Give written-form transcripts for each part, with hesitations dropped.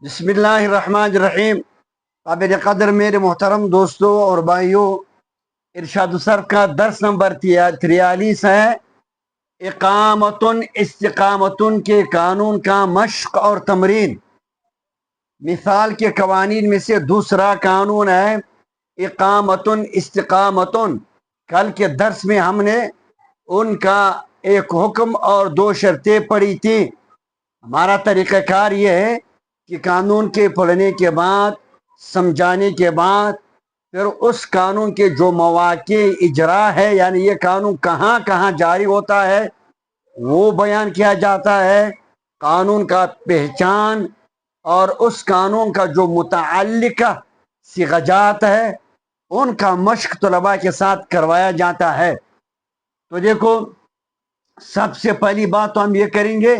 بسم اللہ الرحمن الرحیم۔ قابل قدر میرے محترم دوستوں اور بھائیوں، ارشاد الصرف کا درس نمبر 43 ہے اقامتن استقامتن کے قانون کا مشق اور تمرین۔ مثال کے قوانین میں سے دوسرا قانون ہے اقامتن استقامتن۔ کل کے درس میں ہم نے ان کا ایک حکم اور دو شرطیں پڑھی تھی۔ ہمارا طریقہ کار یہ ہے کہ قانون کے پڑھنے کے بعد، سمجھانے کے بعد، پھر اس قانون کے جو مواقع اجرا ہے، یعنی یہ قانون کہاں کہاں جاری ہوتا ہے وہ بیان کیا جاتا ہے۔ قانون کا پہچان اور اس قانون کا جو متعلقہ صیغہ ہے ان کا مشق طلباء کے ساتھ کروایا جاتا ہے۔ تو دیکھو، سب سے پہلی بات تو ہم یہ کریں گے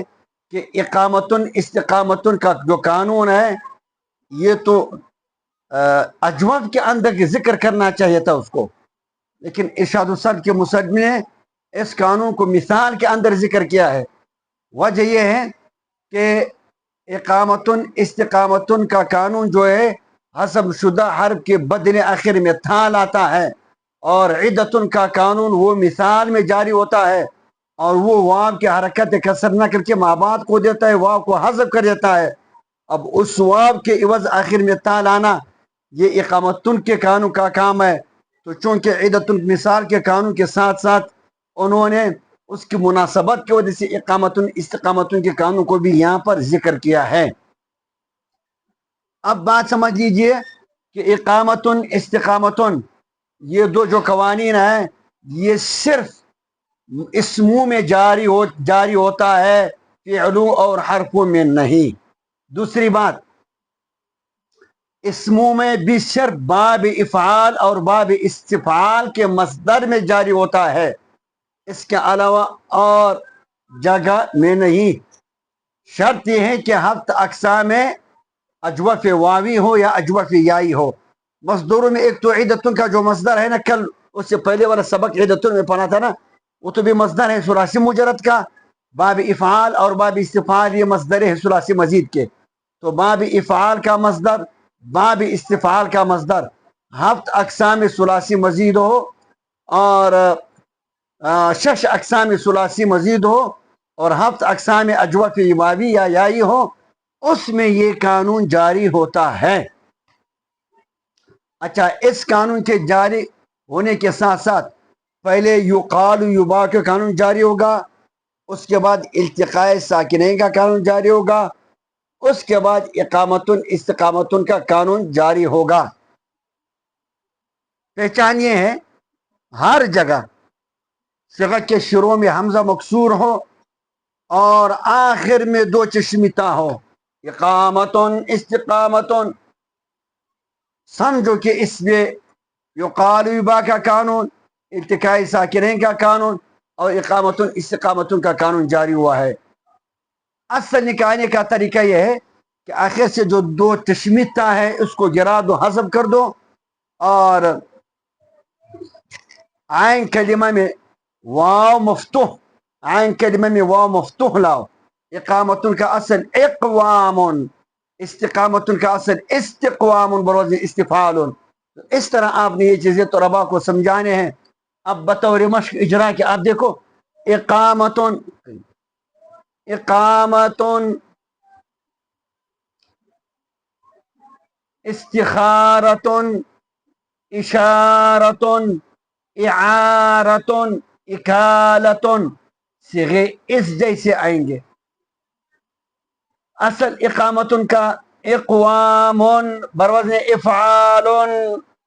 کہ اقامتن استقامتن کا جو قانون ہے یہ تو اجوف کے اندر ذکر کرنا چاہیے تھا اس کو، لیکن ارشاد الصرف کے مصنف نے اس قانون کو مثال کے اندر ذکر کیا ہے۔ وجہ یہ ہے کہ اقامتن استقامتن کا قانون جو ہے حسب شدہ حرف کے بدلے آخر میں تھا لاتا ہے، اور عدتن کا قانون وہ مثال میں جاری ہوتا ہے اور وہ واو کی حرکت کسر نہ کر کے مابعد کو دیتا ہے، واو کو حذف کر دیتا ہے۔ اب اس واو کے عوض آخر میں تا لانا یہ اقامتن کے قانون کا کام ہے۔ تو چونکہ عدتن مثال کے قانون کے ساتھ ساتھ انہوں نے اس کی مناسبت کی وجہ سے اقامتن استقامتن کے قانون کو بھی یہاں پر ذکر کیا ہے۔ اب بات سمجھ لیجئے کہ اقامتن استقامتن یہ دو جو قوانین ہیں یہ صرف اسموں میں جاری ہوتا ہے، فعلوں اور حرفوں میں نہیں۔ دوسری بات، اسموں میں بھی صرف باب افعال اور باب استفعال کے مصدر میں جاری ہوتا ہے، اس کے علاوہ اور جگہ میں نہیں۔ شرط یہ ہے کہ ہفت اقسام اجوف واوی ہو یا اجوف یائی ہو۔ مصدروں میں ایک تو عدتن کا جو مصدر ہے نا، کل اس سے پہلے والا سبق عدتن میں پڑھا تھا نا، وہ تو بھی مصدر ہے ثلاثی مجرد کا۔ باب افعال اور باب استفعال یہ مصدر ہے ثلاثی مزید کے۔ تو باب افعال کا مصدر، باب استفعال کا مصدر، ہفت اقسام ثلاثی مزید ہو اور شش اقسام ثلاثی مزید ہو اور ہفت اقسام اجوف واوی یا یائی ہو، اس میں یہ قانون جاری ہوتا ہے۔ اچھا، اس قانون کے جاری ہونے کے ساتھ ساتھ پہلے یقال یبا کا قانون جاری ہوگا، اس کے بعد التقاء ساکنین کا قانون جاری ہوگا، اس کے بعد اقامتن استقامتن کا قانون جاری ہوگا۔ پہچان یہ ہے ہر جگہ صیغہ کے شروع میں حمزہ مکسور ہو اور آخر میں دو چشمی تا ہو، اقامتن استقامتن، سمجھو کہ اس میں یقال یبا کا قانون، التقاء ساکنین کا قانون اور اقامتن استقامتن کا قانون جاری ہوا ہے۔ اصل نکالنے کا طریقہ یہ ہے کہ آخر سے جو دو تشمیت تا ہے اس کو گرا دو، حذف کر دو، اور عین کلمہ میں واو مفتوح، عین کلمہ میں واو مفتوح لاؤ۔ اقامتن کا اصل اقوام، استقامتن کا اصل استقوام بروز استفعال۔ اس طرح آپ نے یہ چیزیں طلباء کو سمجھانے ہیں۔ اب بطور مشق اجرا کے آپ دیکھو، اقامتن اقامتن، استخارتن، اشارتن، اعارتن، اکالتن، صیغے اس جیسے آئیں گے۔ اصل اقامتن کا اقوام بروزن افعال،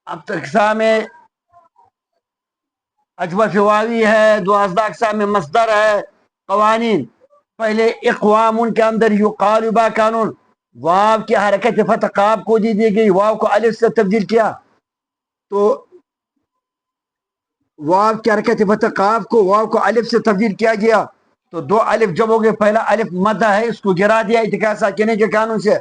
اب اقسام اجوف واوی ہے، 12 اقسام مصدر ہے قوانین۔ پہلے اقوام کے اندر یقال یبا قانون، واو کی حرکت فتح قاف کو دی گئی، واو کو الف سے تبدیل کیا، تو واو کی حرکت فتح قاف کو واو کو الف سے تبدیل کیا گیا، تو دو الف جب ہو گئے، پہلا الف مدہ ہے اس کو گرا دیا التقاء ساکنین کے قانون سے۔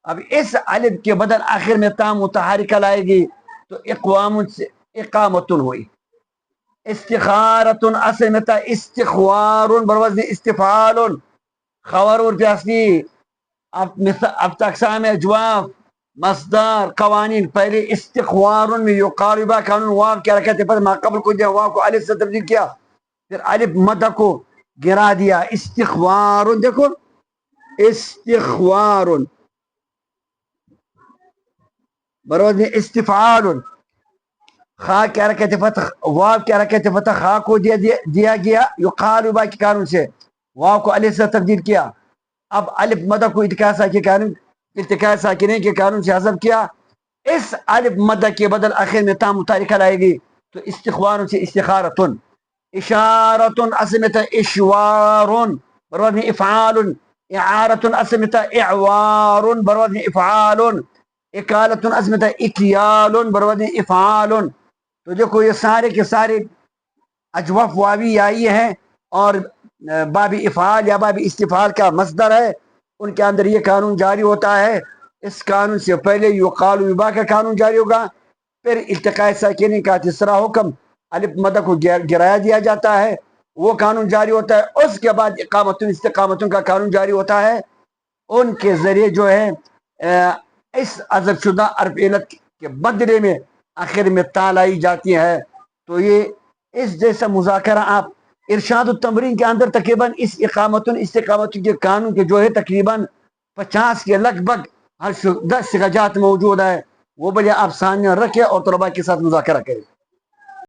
اب اس الف کے بدل آخر میں تا متحرکہ لائے گی تو اقوام سے اقامتن ہوئی۔ استخارتن اصل میں تا استخوار بروزن استفعال، خبر اور پیاسی اب اقسام اجواف مصدر قوانین. پہلے استخوار میں یقال با قانون واو کی حرکت پر ما قبل کو دیا واو کو الف سے تبدیل کیا پھر الف مد کو گرا دیا استخوار. دیکھو استخوار بروز میں استفعال خا کی حرکت فتح واو کی حرکت فتح خا کو دیا گیا یقال با کے قانون سے واو کو الف سے تبدیل کیا. اب الف مدہ کو اتقاء ساکنین کے قانون سے حذف کیا. اس الف مدہ کے بدل آخر میں تا متحرکہ لائے گی تو استخوار سے استخارتن. اشارتن اصل میں تھا اشوارن برود میں افعال. اعارتن اصل میں تھا اعوار برود میں افعال. اکالتن اصل میں تھا اکیال برود میں افعال. تو دیکھو یہ سارے کے سارے اجوف واوی آئی ہیں اور باب افعال یا باب استفعال کا مصدر ہے. ان کے اندر یہ قانون جاری ہوتا ہے. اس قانون سے پہلے یقال وبا کا قانون جاری ہوگا پھر التقاء ساکنین کا تیسرا حکم الف مدہ کو گرایا دیا جاتا ہے وہ قانون جاری ہوتا ہے. اس کے بعد اقامتن استقامتن کا قانون جاری ہوتا ہے. ان کے ذریعے جو ہے اس حذف شدہ حرف علت کے بدلے میں آخر میں تا لائی جاتی ہے. تو یہ اس جیسا مذاکرہ آپ ارشاد التمرین کے اندر تقریباً اس اقامتن استقامتن کے قانون کے جو ہے تقریباً 50 کے لگ بھگ 10 سگجات موجود ہے. وہ بلے آپ سامنے رکھیں اور طلباء کے ساتھ مذاکرہ کریں.